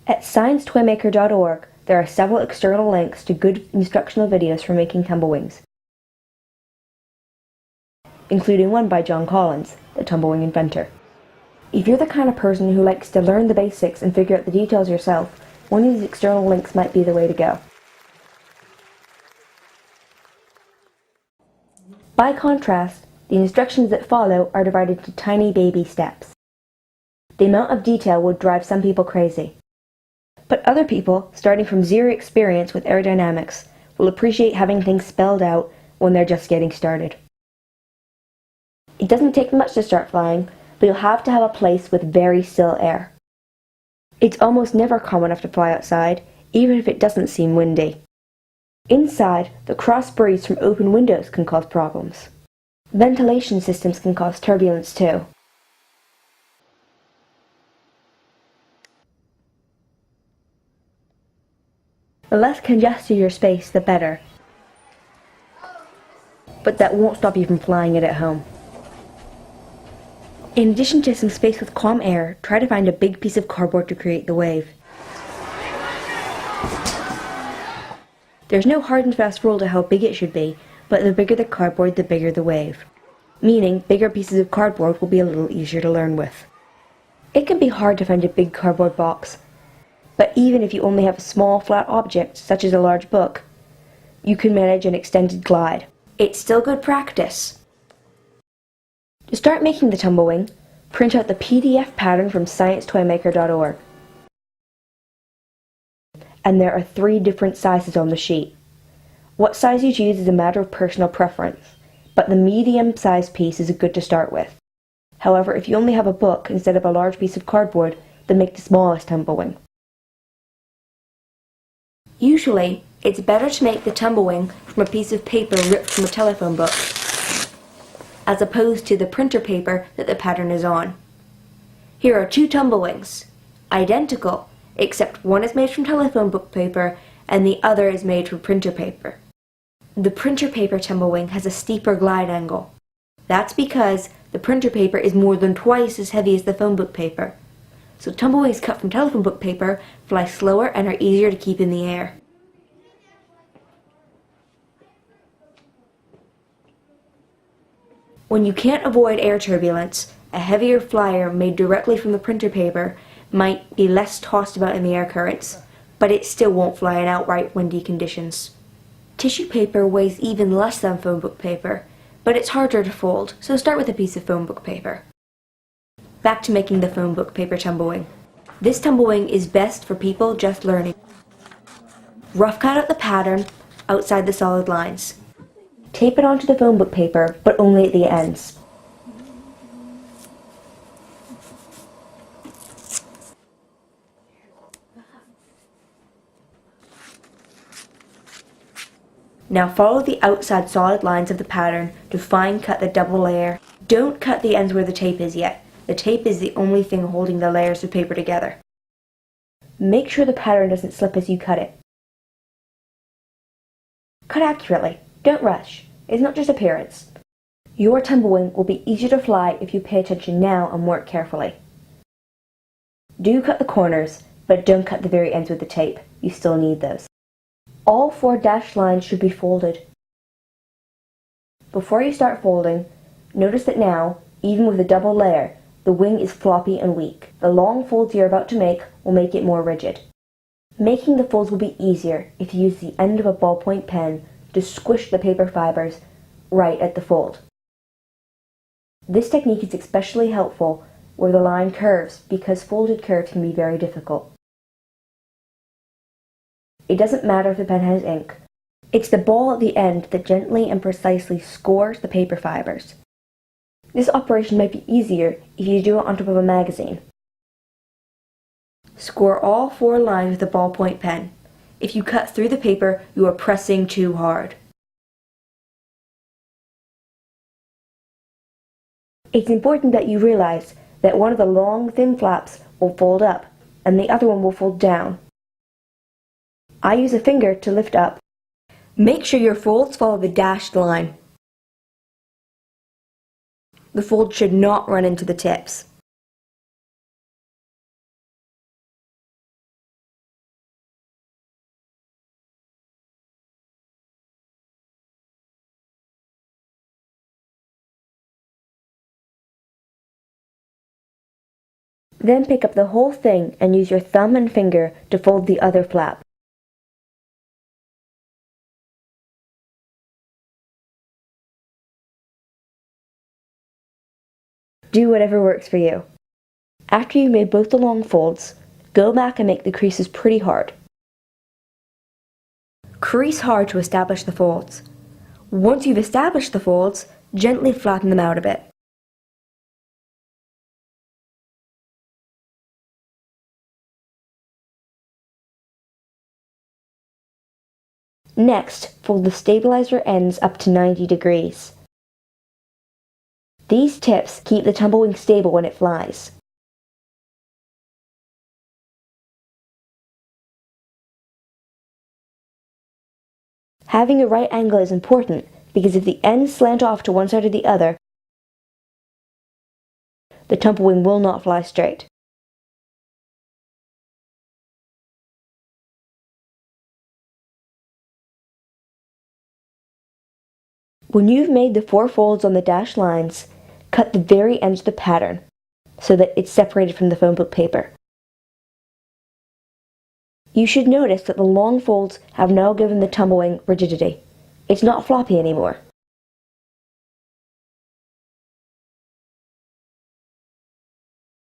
At sciencetoymaker.org, there are several external links to good instructional videos for making tumblewings, including one by John Collins, the tumblewing inventor. If you're the kind of person who likes to learn the basics and figure out the details yourself, one of these external links might be the way to go. By contrast, the instructions that follow are divided into tiny baby steps. The amount of detail would drive some people crazy. But other people, starting from zero experience with aerodynamics, will appreciate having things spelled out when they're just getting started. It doesn't take much to start flying, but you'll have to have a place with very still air. It's almost never calm enough to fly outside, even if it doesn't seem windy. Inside, the cross breeze from open windows can cause problems. Ventilation systems can cause turbulence too. The less congested your space, the better. But that won't stop you from flying it at home. In addition to some space with calm air, try to find a big piece of cardboard to create the wave. There's no hard and fast rule to how big it should be, but the bigger the cardboard, the bigger the wave. Meaning, bigger pieces of cardboard will be a little easier to learn with. It can be hard to find a big cardboard box, but even if you only have a small flat object, such as a large book, you can manage an extended glide. It's still good practice. To start making the tumblewing, print out the PDF pattern from sciencetoymaker.org. And there are 3 different sizes on the sheet. What size you choose is a matter of personal preference, but the medium-sized piece is good to start with. However, if you only have a book instead of a large piece of cardboard, then make the smallest tumblewing. Usually, it's better to make the tumblewing from a piece of paper ripped from a telephone book, as opposed to the printer paper that the pattern is on. Here are 2 tumblewings, identical, except one is made from telephone book paper and the other is made from printer paper. The printer paper tumblewing has a steeper glide angle. That's because the printer paper is more than twice as heavy as the phone book paper. So tumblewings cut from telephone book paper fly slower and are easier to keep in the air. When you can't avoid air turbulence, a heavier flyer made directly from the printer paper might be less tossed about in the air currents, but it still won't fly in outright windy conditions. Tissue paper weighs even less than phone book paper, but it's harder to fold, so start with a piece of phone book paper. Back to making the phone book paper tumblewing. This tumblewing is best for people just learning. Rough cut out the pattern outside the solid lines. Tape it onto the phone book paper, but only at the ends. Now follow the outside solid lines of the pattern to fine cut the double layer. Don't cut the ends where the tape is yet. The tape is the only thing holding the layers of paper together. Make sure the pattern doesn't slip as you cut it. Cut accurately. Don't rush. It's not just appearance. Your tumblewing will be easier to fly if you pay attention now and work carefully. Do cut the corners, but don't cut the very ends with the tape. You still need those. All 4 dashed lines should be folded. Before you start folding, notice that now, even with a double layer, the wing is floppy and weak. The long folds you're about to make will make it more rigid. Making the folds will be easier if you use the end of a ballpoint pen to squish the paper fibers right at the fold. This technique is especially helpful where the line curves because folded curves can be very difficult. It doesn't matter if the pen has ink. It's the ball at the end that gently and precisely scores the paper fibers. This operation might be easier if you do it on top of a magazine. Score all 4 lines with a ballpoint pen. If you cut through the paper, you are pressing too hard. It's important that you realize that one of the long, thin flaps will fold up and the other one will fold down. I use a finger to lift up. Make sure your folds follow the dashed line. The fold should not run into the tips. Then pick up the whole thing and use your thumb and finger to fold the other flap. Do whatever works for you. After you've made both the long folds, go back and make the creases pretty hard. Crease hard to establish the folds. Once you've established the folds, gently flatten them out a bit. Next, fold the stabilizer ends up to 90 degrees. These tips keep the tumblewing stable when it flies. Having a right angle is important because if the ends slant off to one side or the other, the tumblewing will not fly straight. When you've made the 4 folds on the dashed lines, cut the very edge of the pattern so that it's separated from the phone book paper. You should notice that the long folds have now given the tumblewing rigidity. It's not floppy anymore.